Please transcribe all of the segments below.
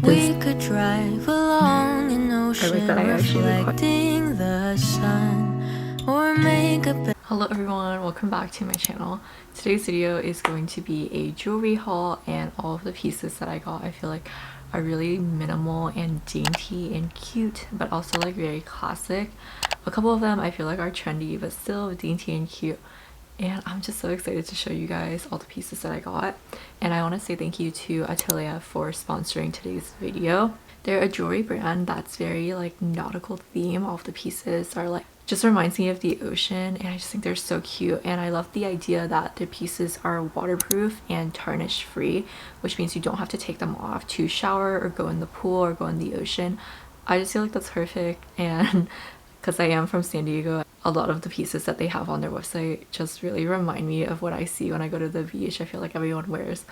We could drive along an ocean reflecting the sun, or make a... Hello everyone, welcome back to my channel. Today's video is going to be a jewelry haul, and all of the pieces that I got I feel like are really minimal and dainty and cute, but also like very classic. A couple of them I feel like are trendy but still dainty and cute, and I'm just so excited to show you guys all the pieces that I got. And I want to say thank you to Atolea for sponsoring today's video. They're a jewelry brand that's very like nautical theme. All of the pieces are like, just reminds me of the ocean, and I just think they're so cute. And I love the idea that the pieces are waterproof and tarnish free, which means you don't have to take them off to shower or go in the pool or go in the ocean. I just feel like that's perfect, and because I am from San Diego, a lot of the pieces that they have on their website just really remind me of what I see when I go to the beach. I feel like everyone wears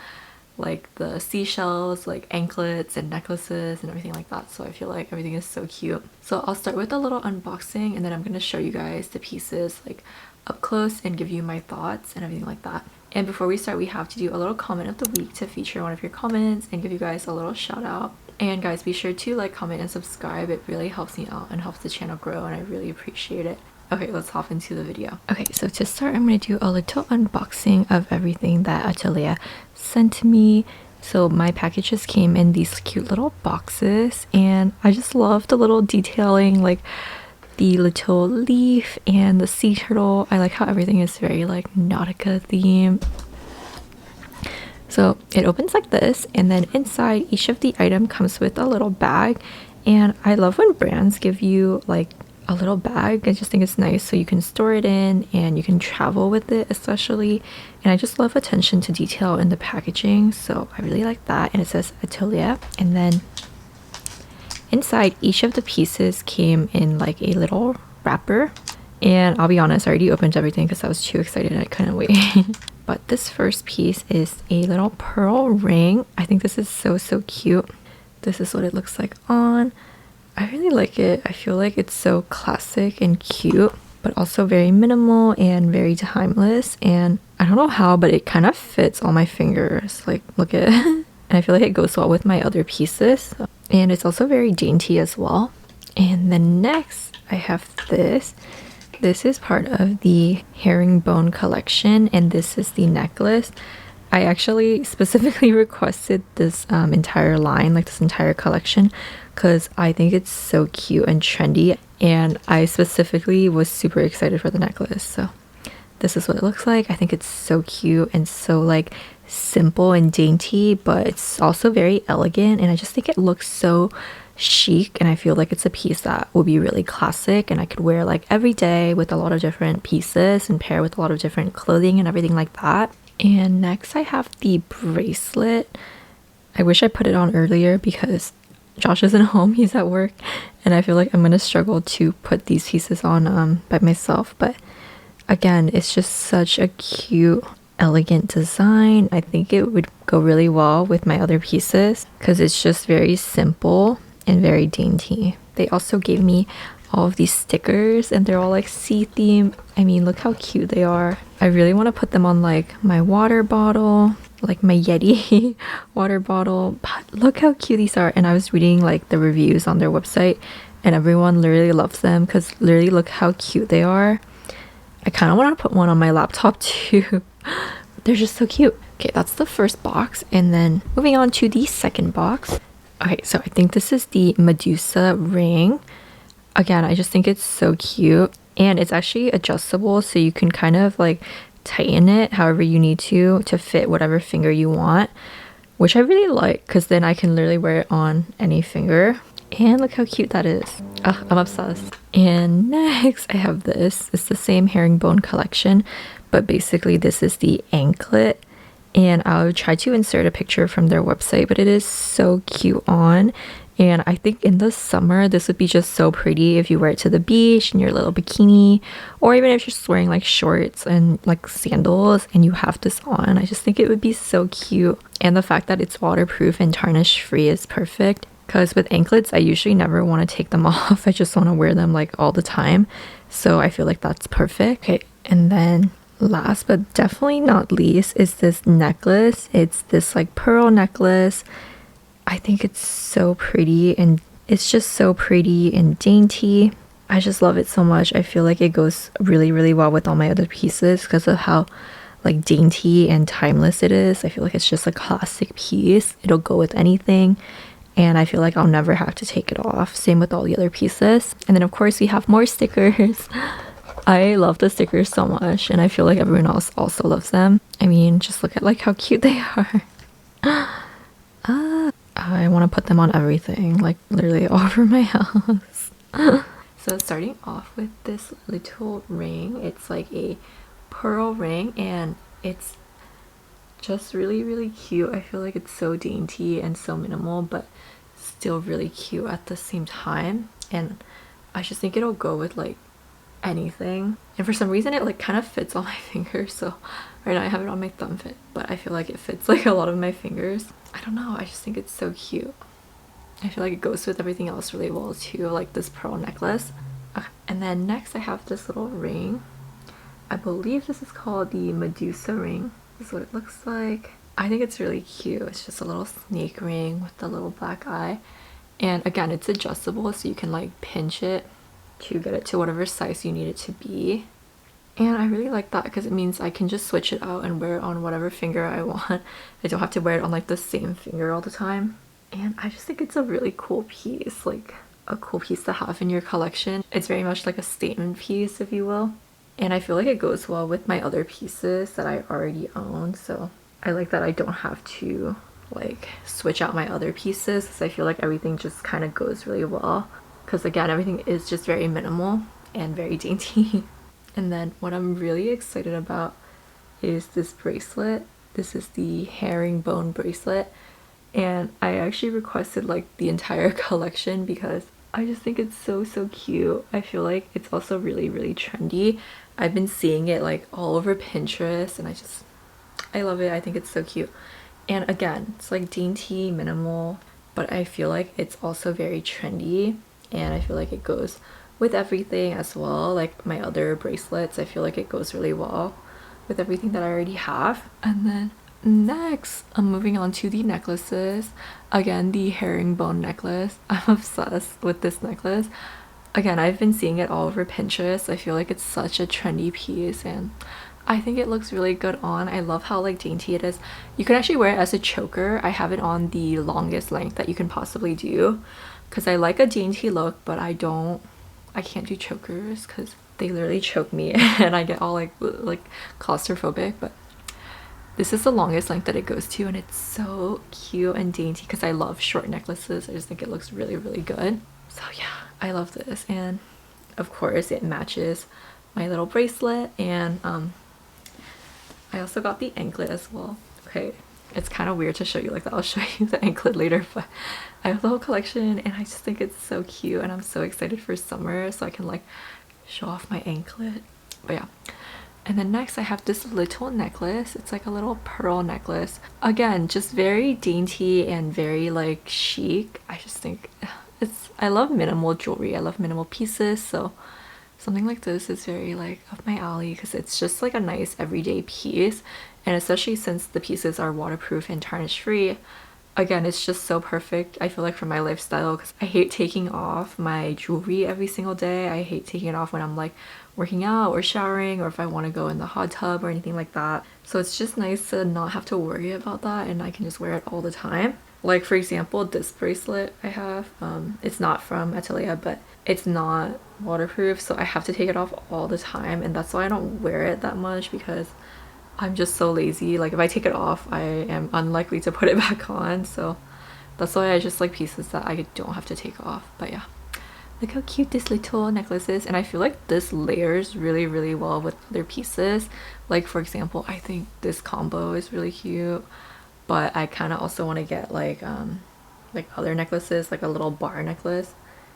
like the seashells, like anklets and necklaces and everything like that, so I feel like everything is so cute. So I'll start with a little unboxing, and then I'm going to show you guys the pieces like up close and give you my thoughts and everything like that. And before we start, we have to do a little comment of the week to feature one of your comments and give you guys a little shout out. And guys, be sure to like, comment, and subscribe. It really helps me out and helps the channel grow, and I really appreciate it. Okay, let's hop into the video. Okay, so to start, I'm going to do a little unboxing of everything that Atolea sent me. So my packages came in these cute little boxes, and I just love the little detailing, like the little leaf and the sea turtle. I like how everything is very like Nautica themed. So it opens like this, and then inside each of the item comes with a little bag. And I love when brands give you like a little bag. I just think it's nice so you can store it in and you can travel with it especially. And I just love attention to detail in the packaging, so I really like that. And it says Atolea, and then inside each of the pieces came in like a little wrapper. And I'll be honest, I already opened everything because I was too excited and I couldn't wait. But this first piece is a little pearl ring. I think this is so cute. This is what it looks like on. I really like it. I feel like it's so classic and cute, but also very minimal and very timeless. And I don't know how, but it kind of fits on my fingers. Like, look at it. And I feel like it goes well with my other pieces. And it's also very dainty as well. And then next, I have this. This is part of the herringbone collection, and this is the necklace. I actually specifically requested this entire line, like this entire collection, because I think it's so cute and trendy, and I specifically was super excited for the necklace. So this is what it looks like. I think it's so cute and so like simple and dainty, but it's also very elegant, and I just think it looks so chic, and I feel like it's a piece that will be really classic and I could wear like every day with a lot of different pieces and pair with a lot of different clothing and everything like that. And next I have the bracelet. I wish I put it on earlier because Josh isn't home, he's at work, and I feel like I'm gonna struggle to put these pieces on by myself. But again, it's just such a cute, elegant design. I think it would go really well with my other pieces because it's just very simple and very dainty. They also gave me all of these stickers, and they're all like sea themed. I mean, look how cute they are. I really want to put them on like my water bottle, like my Yeti water bottle. But look how cute these are. And I was reading like the reviews on their website, and everyone literally loves them because literally look how cute they are. I kind of want to put one on my laptop too. They're just so cute. Okay, that's the first box, and then moving on to the second box. Okay, so I think this is the Medusa ring. Again, I just think it's so cute, and it's actually adjustable, so you can kind of like tighten it however you need to fit whatever finger you want, which I really like because then I can literally wear it on any finger. And look how cute that is. Ugh, I'm obsessed. And next I have this. It's the same herringbone collection, but basically this is the anklet. And I'll try to insert a picture from their website, but it is so cute on. And I think in the summer, this would be just so pretty if you wear it to the beach in your little bikini, or even if you're just wearing like shorts and like sandals and you have this on. I just think it would be so cute. And the fact that it's waterproof and tarnish free is perfect, because with anklets, I usually never want to take them off. I just want to wear them like all the time. So I feel like that's perfect. Okay, and then last but definitely not least is this necklace. It's this like pearl necklace. I think it's so pretty, and it's just so pretty and dainty. I just love it so much. I feel like it goes really, really well with all my other pieces because of how like dainty and timeless it is. I feel like it's just a classic piece. It'll go with anything, and I feel like I'll never have to take it off. Same with all the other pieces. And then of course we have more stickers. I love the stickers so much, and I feel like everyone else also loves them. I mean, just look at like how cute they are. I want to put them on everything, like literally all over my house. So starting off with this little ring, it's like a pearl ring, and it's just really, really cute. I feel like it's so dainty and so minimal, but still really cute at the same time. And I just think it'll go with like anything. And for some reason it like kind of fits on my fingers. So right now I have it on my thumb fit, but I feel like it fits like a lot of my fingers. I don't know, I just think it's so cute. I feel like it goes with everything else really well too, like this pearl necklace. Okay. And then next I have this little ring. I believe this is called the Medusa ring. This is what it looks like. I think it's really cute. It's just a little snake ring with the little black eye. And again, it's adjustable, so you can like pinch it to get it to whatever size you need it to be. And I really like that because it means I can just switch it out and wear it on whatever finger I want. I don't have to wear it on like the same finger all the time. And I just think it's a really cool piece, like a cool piece to have in your collection. It's very much like a statement piece, if you will. And I feel like it goes well with my other pieces that I already own. So I like that I don't have to like switch out my other pieces because I feel like everything just kind of goes really well. Because again, everything is just very minimal and very dainty. And then what I'm really excited about is this bracelet. This is the herringbone bracelet. And I actually requested like the entire collection because I just think it's so, so cute. I feel like it's also really, really trendy. I've been seeing it like all over Pinterest, and I love it. I think it's so cute. And again, it's like dainty, minimal, but I feel like it's also very trendy, and I feel like it goes with everything as well. Like my other bracelets, I feel like it goes really well with everything that I already have. And then next, I'm moving on to the necklaces. Again, the herringbone necklace. I'm obsessed with this necklace. Again, I've been seeing it all over Pinterest. I feel like it's such a trendy piece, and I think it looks really good on. I love how like dainty it is. You can actually wear it as a choker. I have it on the longest length that you can possibly do because I like a dainty look, but I can't do chokers because they literally choke me and I get all like claustrophobic. But this is the longest length that it goes to, and it's so cute and dainty because I love short necklaces. I just think it looks really, really good. So yeah, I love this, and of course it matches my little bracelet. And I also got the anklet as well. Okay, it's kind of weird to show you like that. I'll show you the anklet later, but I have the whole collection and I just think it's so cute, and I'm so excited for summer so I can like show off my anklet. But yeah. And then next I have this little necklace. It's like a little pearl necklace. Again, just very dainty and very like chic. I just think I love minimal jewelry. I love minimal pieces, so something like this is very like up my alley because it's just like a nice everyday piece. And especially since the pieces are waterproof and tarnish free, again, it's just so perfect, I feel like, for my lifestyle because I hate taking off my jewelry every single day. I hate taking it off when I'm like working out or showering, or if I want to go in the hot tub or anything like that. So it's just nice to not have to worry about that, and I can just wear it all the time. Like for example, this bracelet I have, it's not from Atolea, but it's not waterproof, so I have to take it off all the time, and that's why I don't wear it that much because I'm just so lazy. Like if I take it off, I am unlikely to put it back on, so that's why I just like pieces that I don't have to take off. But yeah, look how cute this little necklace is, and I feel like this layers really, really well with other pieces. Like for example, I think this combo is really cute, but I kind of also want to get like other necklaces, like a little bar necklace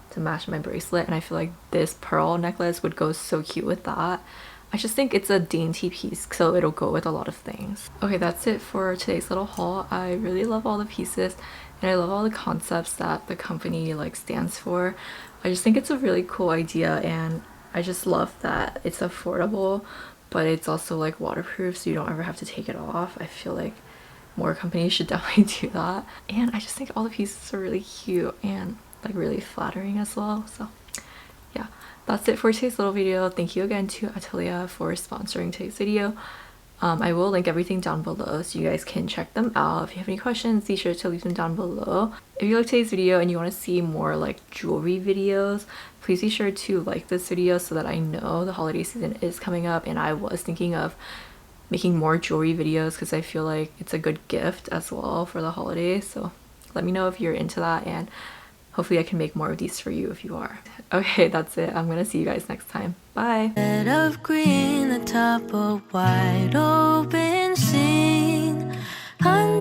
to match my bracelet, and I feel like this pearl necklace would go so cute with that. I just think it's a dainty piece, so it'll go with a lot of things. Okay, that's it for today's little haul. I really love all the pieces, and I love all the concepts that the company like stands for. I just think it's a really cool idea, and I just love that it's affordable, but it's also like waterproof, so you don't ever have to take it off. I feel like more companies should definitely do that. And I just think all the pieces are really cute and like really flattering as well. So yeah, that's it for today's little video. Thank you again to Atolea for sponsoring today's video. I will link everything down below so you guys can check them out. If you have any questions, be sure to leave them down below. If you like today's video and you want to see more like jewelry videos, please be sure to like this video so that I know the holiday season is coming up, and I was thinking of making more jewelry videos because I feel like it's a good gift as well for the holidays. So let me know if you're into that, and hopefully I can make more of these for you if you are. Okay, that's it. I'm gonna see you guys next time. Bye. Bed of green, the top of wide open.